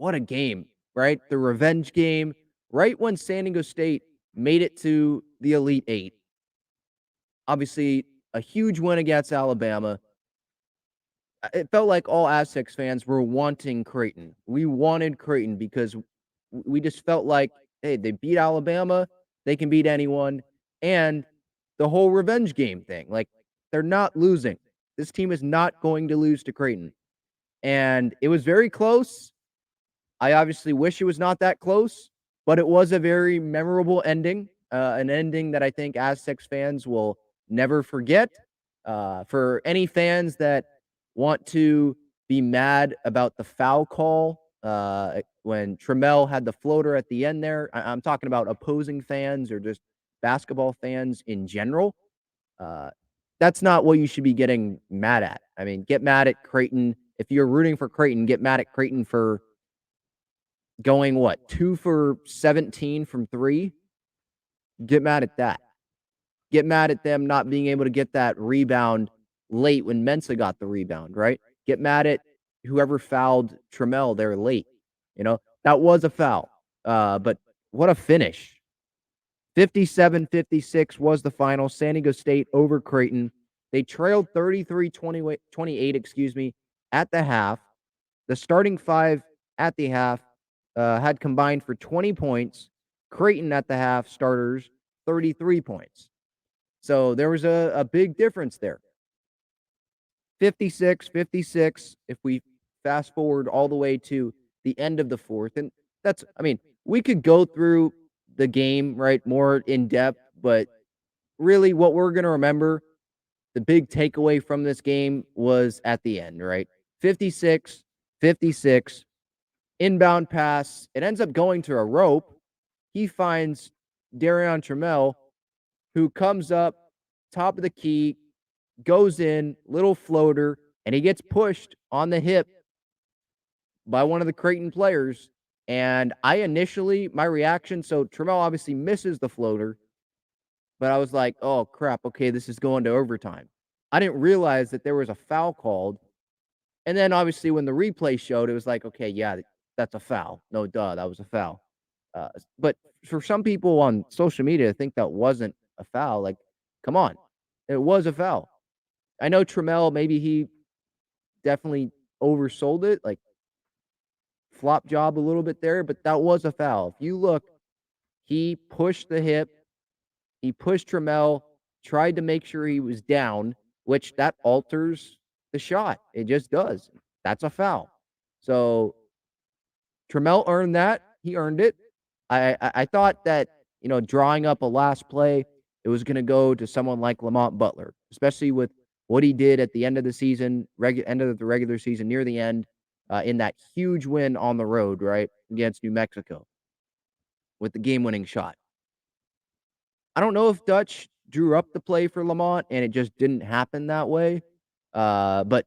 what a game, right? The revenge game, right when San Diego State made it to the Elite Eight. Obviously, a huge win against Alabama. It felt like all Aztecs fans were wanting Creighton. We wanted Creighton because we just felt like, hey, they beat Alabama, they can beat anyone. And the whole revenge game thing, like, they're not losing. This team is not going to lose to Creighton. And it was very close. I obviously wish it was not that close, but it was a very memorable ending, an ending that I think Aztecs fans will never forget. For any fans that want to be mad about the foul call when Trammell had the floater at the end there, I'm talking about opposing fans or just basketball fans in general. Uh, that's not what you should be getting mad at. I mean, get mad at Creighton. If you're rooting for Creighton, get mad at Creighton for going, what, 2 for 17 from 3? Get mad at that. Get mad at them not being able to get that rebound late when Mensa got the rebound, right? Get mad at whoever fouled Trammell there late. That was a foul. But what a finish. 57-56 was the final. San Diego State over Creighton. They trailed 33-28, at the half. The starting five at the half had combined for 20 points. Creighton at the half, starters, 33 points. So there was a big difference there. 56-56, if we fast forward all the way to the end of the fourth. And we could go through the game, right, more in depth, but really what we're going to remember, the big takeaway from this game was at the end, right? 56-56, inbound pass. It ends up going to a rope. He finds Darion Trammell, who comes up, top of the key, goes in, little floater, and he gets pushed on the hip by one of the Creighton players. And my reaction, so Trammell obviously misses the floater, but I was like, oh, crap, okay, this is going to overtime. I didn't realize that there was a foul called. And then obviously when the replay showed, it was like, okay, yeah, that's a foul. No, duh, that was a foul. But for some people on social media, I think that wasn't a foul. Like, come on, it was a foul. I know Trammell, maybe he definitely oversold it, like flop job a little bit there, but that was a foul. If you look, he pushed the hip, he pushed Trammell, tried to make sure he was down, which that alters the shot. It just does. That's a foul. So Trammell earned that. He earned it. I thought that, drawing up a last play, it was going to go to someone like Lamont Butler, especially with what he did at the end of the season, end of the regular season, near the end, in that huge win on the road, right, against New Mexico with the game-winning shot. I don't know if Dutch drew up the play for Lamont and it just didn't happen that way. But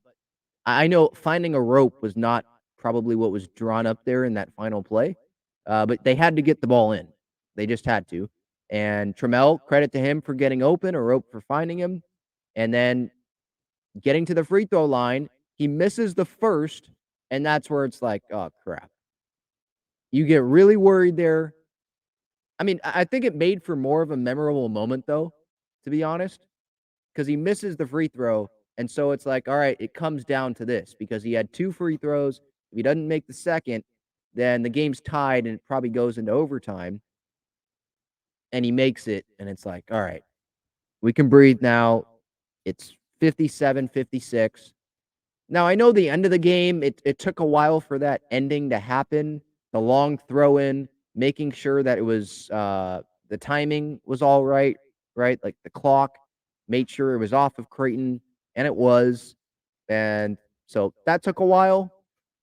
I know finding a rope was not probably what was drawn up there in that final play. But they had to get the ball in. They just had to. And Trammell, credit to him for getting open, a rope for finding him. And then getting to the free throw line, he misses the first, and that's where it's like, oh, crap. You get really worried there. I mean, I think it made for more of a memorable moment, though, to be honest, because he misses the free throw. And so it's like, all right, it comes down to this because he had 2 free throws. If he doesn't make the second, then the game's tied and it probably goes into overtime. And he makes it, and it's like, all right, we can breathe now. It's 57-56. Now, I know the end of the game, it took a while for that ending to happen, the long throw-in, making sure that it was the timing was all right, like the clock made sure it was off of Creighton, and it was. And so that took a while,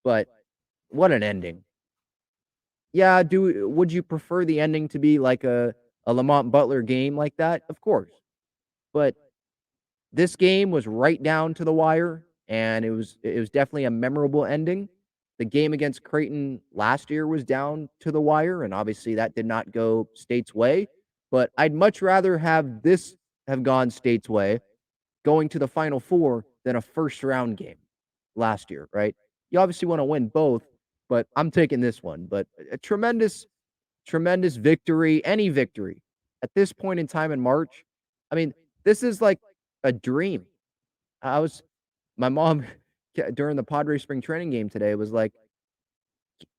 but what an ending. Yeah, would you prefer the ending to be like a Lamont Butler game like that? Of course. But this game was right down to the wire, and it was definitely a memorable ending. The game against Creighton last year was down to the wire, and obviously that did not go State's way. But I'd much rather have this have gone State's way, going to the Final Four, than a first-round game last year, right? You obviously want to win both, but I'm taking this one. But a tremendous, tremendous victory, any victory at this point in time in March. I mean, this is like a dream. I was my mom during the Padres spring training game today was like,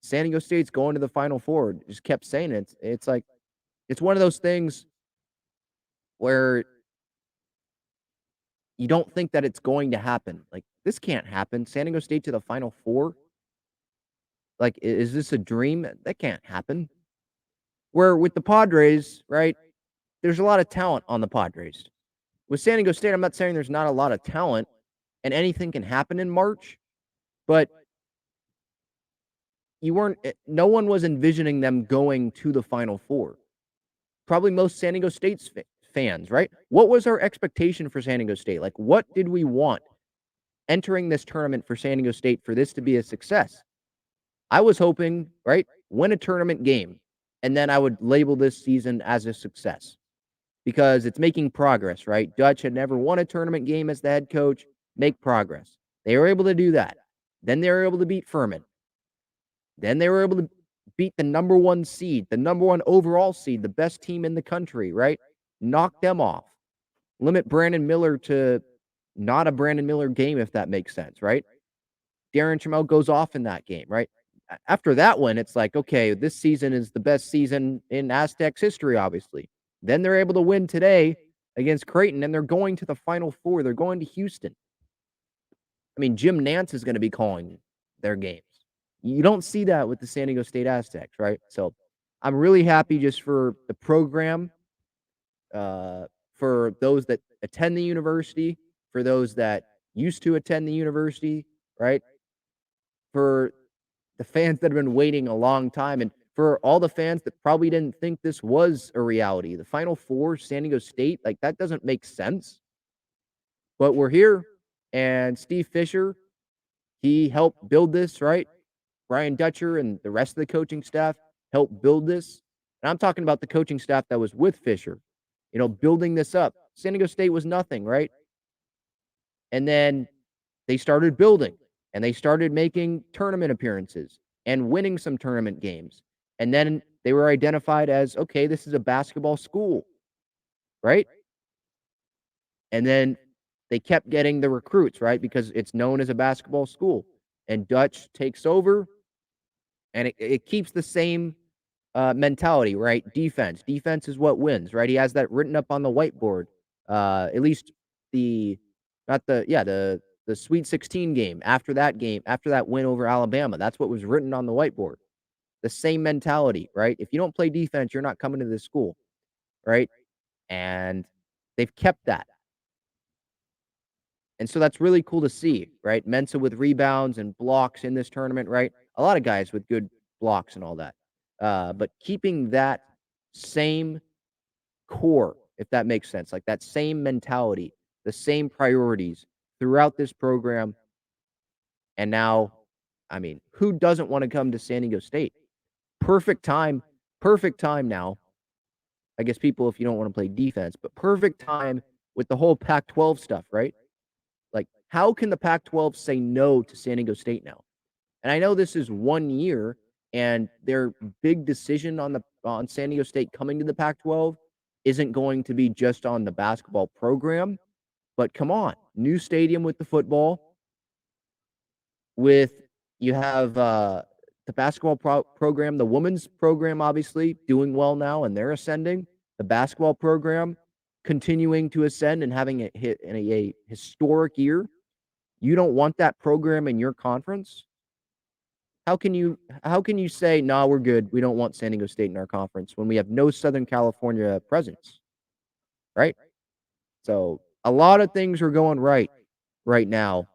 San Diego State's going to the Final Four. Just kept saying it. It's like it's one of those things where you don't think that it's going to happen. Like this can't happen. San Diego State to the Final Four. Like, is this a dream? That can't happen. Where with the Padres, right? There's a lot of talent on the Padres. With San Diego State, I'm not saying there's not a lot of talent and anything can happen in March, but no one was envisioning them going to the Final Four. Probably most San Diego State's fans, right? What was our expectation for San Diego State? Like, what did we want entering this tournament for San Diego State for this to be a success? I was hoping, right, win a tournament game, and then I would label this season as a success because it's making progress, right? Dutch had never won a tournament game as the head coach. Make progress. They were able to do that. Then they were able to beat Furman. Then they were able to beat the number 1 seed, the number 1 overall seed, the best team in the country, right? Knock them off. Limit Brandon Miller to not a Brandon Miller game, if that makes sense, right? Darren Trammell goes off in that game, right? After that one, it's like, okay, this season is the best season in Aztecs history, obviously. Then they're able to win today against Creighton, and they're going to the Final Four. They're going to Houston. I mean, Jim Nantz is going to be calling their games. You don't see that with the San Diego State Aztecs, right? So I'm really happy just for the program, for those that attend the university, for those that used to attend the university, right? For the fans that have been waiting a long time, and for all the fans that probably didn't think this was a reality. The Final Four, San Diego State, like that doesn't make sense. But we're here, and Steve Fisher, he helped build this, right? Brian Dutcher and the rest of the coaching staff helped build this. And I'm talking about the coaching staff that was with Fisher, building this up. San Diego State was nothing, right? And then they started building and they started making tournament appearances and winning some tournament games. And then they were identified as, okay, this is a basketball school, right? And then they kept getting the recruits, right? Because it's known as a basketball school. And Dutch takes over and it keeps the same mentality, right? Defense. Defense is what wins, right? He has that written up on the whiteboard. At least the not the yeah, the Sweet 16 game, after that win over Alabama. That's what was written on the whiteboard. The same mentality, right? If you don't play defense, you're not coming to this school, right? And they've kept that. And so that's really cool to see, right? Mensa with rebounds and blocks in this tournament, right? A lot of guys with good blocks and all that. But keeping that same core, if that makes sense, like that same mentality, the same priorities throughout this program. And now, I mean, who doesn't want to come to San Diego State? Perfect time now. I guess people, if you don't want to play defense, but perfect time with the whole Pac-12 stuff, right? Like, how can the Pac-12 say no to San Diego State now? And I know this is 1 year, and their big decision on San Diego State coming to the Pac-12 isn't going to be just on the basketball program, but come on, new stadium with the football, you have the basketball program, the women's program obviously doing well now, and they're ascending. The basketball program continuing to ascend and having a historic year. You don't want that program in your conference? How can you say, "Nah, we're good. We don't want San Diego State in our conference," when we have no Southern California presence, right? So, a lot of things are going right now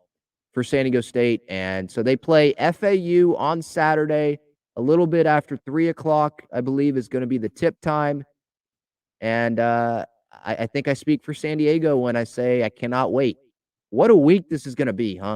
for San Diego State, and so they play FAU on Saturday, a little bit after 3:00, I believe, is gonna be the tip time, and, I think I speak for San Diego when I say I cannot wait. What a week this is gonna be, huh?